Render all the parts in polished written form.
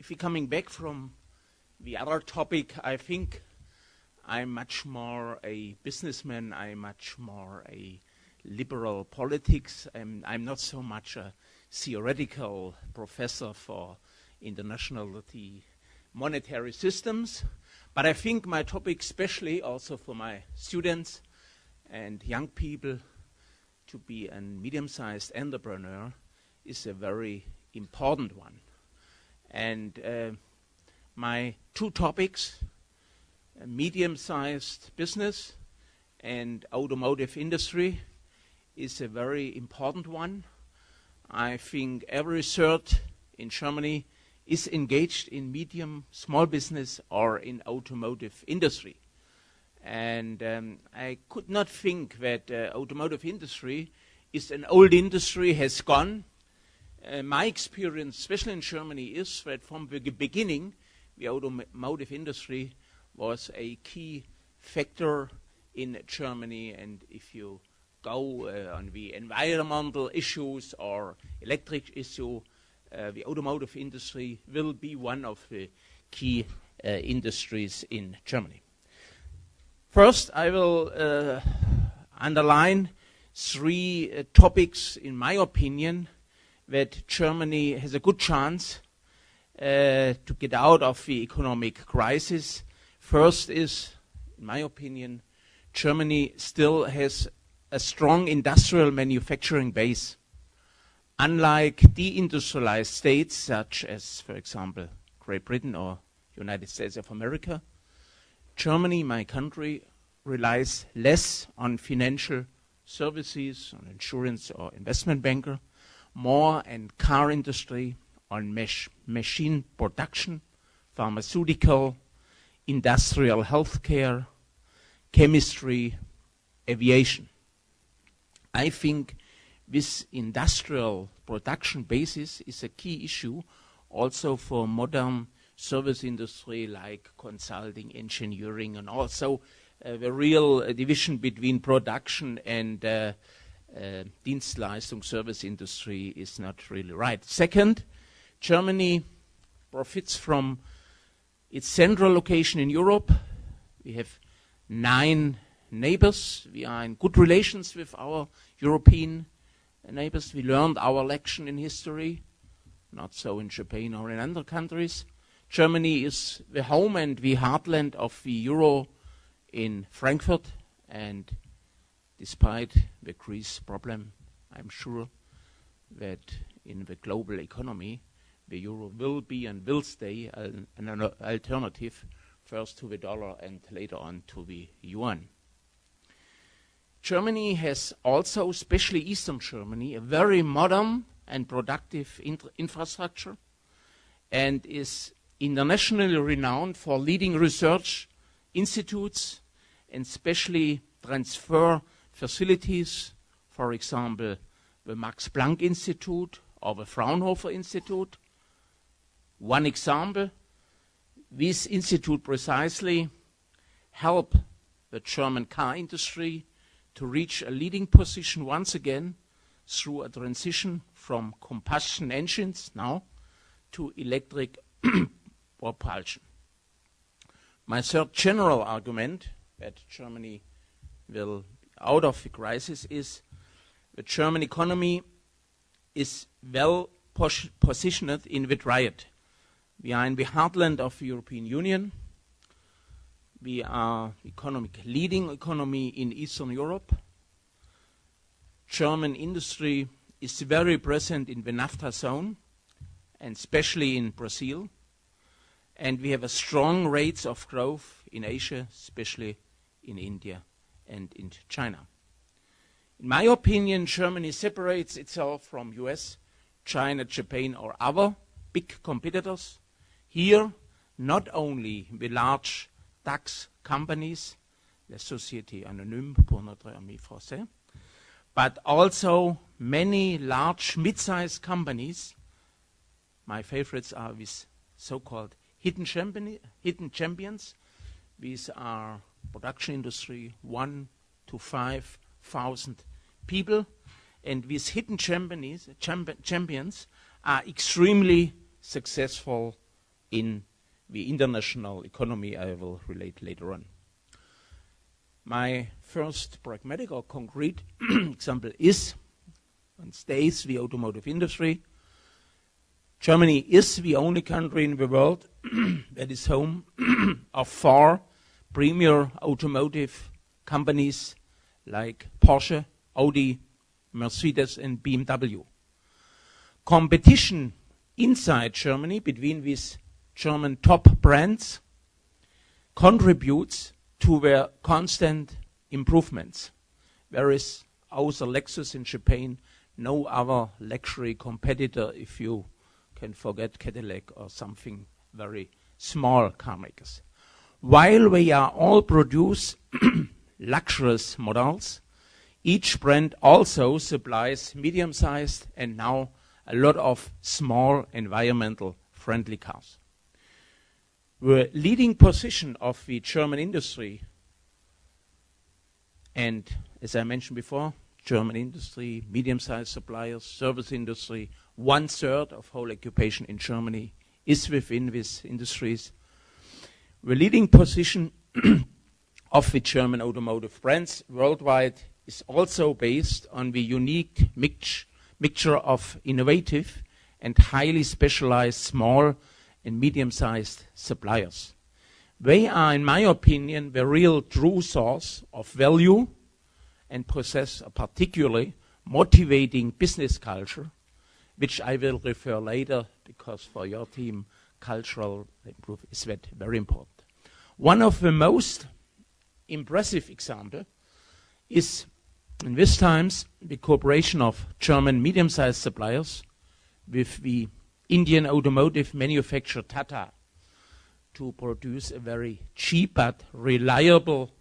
if we're coming back from the other topic, I think I'm much more a businessman. I'm much more a liberal politics. I'm not so much a theoretical professor for international monetary systems. But I think my topic, especially also for my students and young people, to be a medium-sized entrepreneur is a very important one. And my two topics, medium-sized business and automotive industry, is a very important one. I think every third in Germany is engaged in medium, small business or in automotive industry. And I could not think that automotive industry is an old industry, has gone. My experience, especially in Germany, is that from the beginning, the automotive industry was a key factor in Germany. And if you go on the environmental issues or electric issue, the automotive industry will be one of the key industries in Germany. First, I will underline three topics, in my opinion, that Germany has a good chance to get out of the economic crisis. First is, in my opinion, Germany still has a strong industrial manufacturing base. Unlike deindustrialized states such as, for example, Great Britain or United States of America, Germany, my country, relies less on financial services, on insurance or investment banker, more on car industry, on machine production, pharmaceutical, industrial healthcare, chemistry, aviation. I think this industrial production basis is a key issue also for modern service industry like consulting, engineering, and also the real division between production and Dienstleistung service industry is not really right. Second, Germany profits from its central location in Europe. We have 9 neighbors. We are in good relations with our European neighbors. We learned our lesson in history, not so in Japan or in other countries. Germany is the home and the heartland of the euro in Frankfurt, and despite the Greece problem, I'm sure that in the global economy, the euro will be and will stay an alternative, first to the dollar and later on to the yuan. Germany has also, especially Eastern Germany, a very modern and productive infrastructure and is internationally renowned for leading research institutes and especially transfer facilities, for example, the Max Planck Institute or the Fraunhofer Institute. One example, this institute precisely help the German car industry to reach a leading position once again through a transition from combustion engines now to electric propulsion. My third general argument that Germany will out of the crisis is the German economy is well positioned in the triad. We are in the heartland of the European Union. We are leading economy in Eastern Europe. German industry is very present in the NAFTA zone, and especially in Brazil. And we have a strong rates of growth in Asia, especially in India and in China. In my opinion, Germany separates itself from US, China, Japan, or other big competitors. Here, not only the large DAX companies, la Société Anonyme pour notre ami français, but also many large mid-sized companies. My favorites are these so-called hidden champions. These are production industry, 1 to 5,000 people. And these hidden champions are extremely successful in the international economy I will relate later on. My first pragmatic or concrete example is and stays the automotive industry. Germany is the only country in the world that is home of 4 premier automotive companies like Porsche, Audi, Mercedes and BMW. Competition inside Germany between these German top brands contributes to their constant improvements. There is, also Lexus in Japan, no other luxury competitor if you can forget Cadillac or something very small car makers. While they are all produce luxurious models, each brand also supplies medium-sized and now a lot of small environmental friendly cars. The leading position of the German industry, and as I mentioned before, German industry, medium-sized suppliers, service industry, 1/3 of whole occupation in Germany is within these industries. The leading position of the German automotive brands worldwide is also based on the unique mixture of innovative and highly specialized small and medium-sized suppliers. They are, in my opinion, the real true source of value and possess a particularly motivating business culture, which I will refer later because for your team, cultural improvement is very important. One of the most impressive examples is in these times the cooperation of German medium-sized suppliers with the Indian automotive manufacturer Tata to produce a very cheap but reliable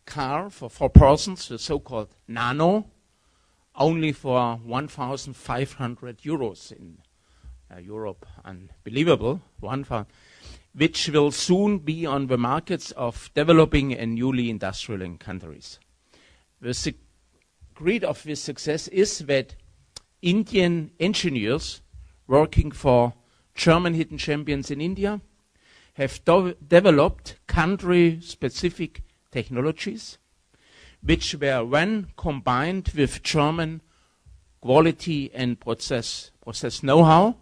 car for 4 persons, the so-called Nano, only for 1,500 euros in Europe. Unbelievable, which will soon be on the markets of developing and newly industrial countries. The secret of this success is that Indian engineers working for German hidden champions in India have developed country-specific technologies which were when combined with German quality and process know-how.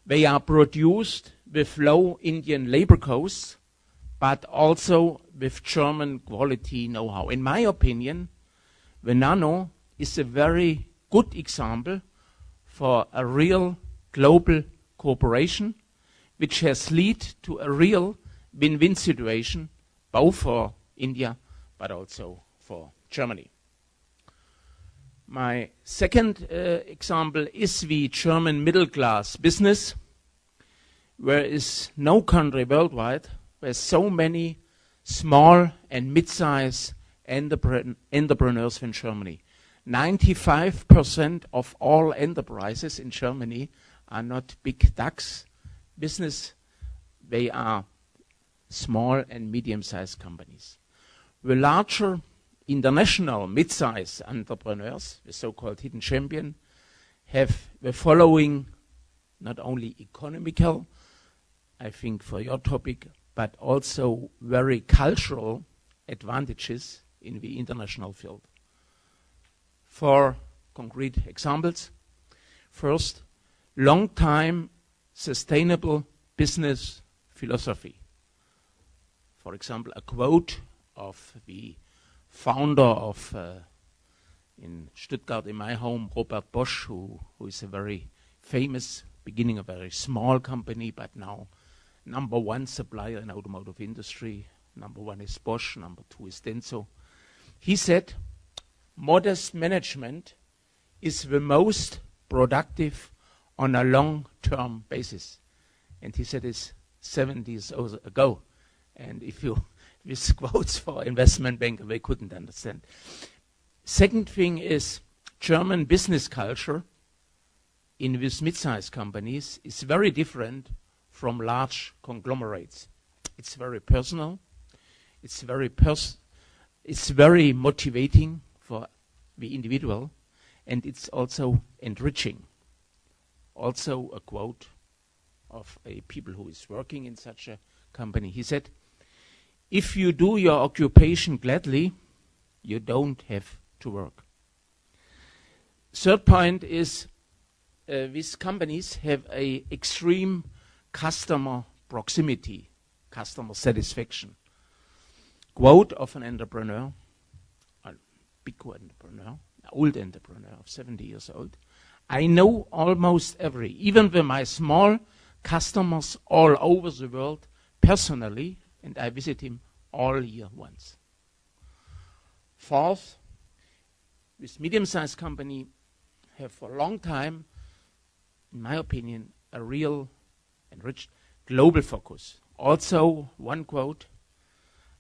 They are produced with low Indian labor costs, but also with German quality know-how. In my opinion, the Nano is a very good example for a real global cooperation, which has led to a real win-win situation, both for India, but also for Germany. My second example is the German middle-class business. There is no country worldwide where so many small and mid-sized entrepreneurs in Germany. 95% of all enterprises in Germany are not big DAX business. They are small and medium-sized companies. The larger international mid-sized entrepreneurs, the so-called hidden champion, have the following not only economical, I think for your topic, but also very cultural advantages in the international field. 4 concrete examples. First, long-time sustainable business philosophy. For example, a quote of the founder of, in Stuttgart, in my home, Robert Bosch, who is a very famous, beginning a very small company, but now #1 supplier in automotive industry. #1 is Bosch, #2 is Denso. He said, modest management is the most productive on a long-term basis. And he said this 70 years ago. And if you, with quotes for investment banker, they couldn't understand. Second thing is German business culture in these mid-sized companies is very different from large conglomerates. It's very personal. It's very motivating for the individual, and it's also enriching. Also a quote of a people who is working in such a company. He said, if you do your occupation gladly, you don't have to work. Third point is these companies have a extreme customer proximity, customer satisfaction. Quote of an entrepreneur, a big entrepreneur, an old entrepreneur of 70 years old. I know almost even with my small customers all over the world personally, and I visit him all year once. Fourth, this medium-sized company have for a long time, in my opinion, a real and rich global focus. Also, one quote,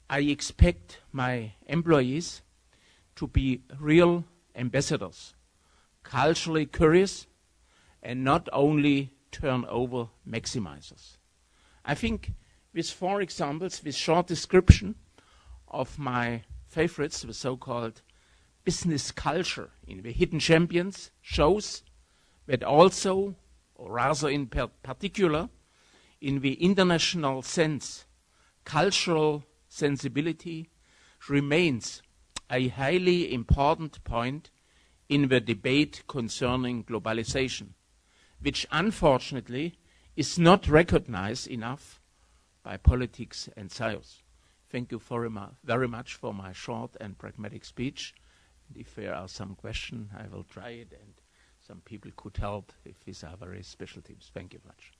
I expect my employees to be real ambassadors, culturally curious, and not only turnover maximizers. I think with 4 examples, with short description of my favorites, the so-called business culture in the hidden champions, shows that also, or rather in particular, in the international sense, cultural sensibility remains a highly important point in the debate concerning globalization, which unfortunately is not recognized enough by politics and science. Thank you very much for my short and pragmatic speech. And if there are some questions, I will try it, and some people could help if these are very special teams. Thank you much.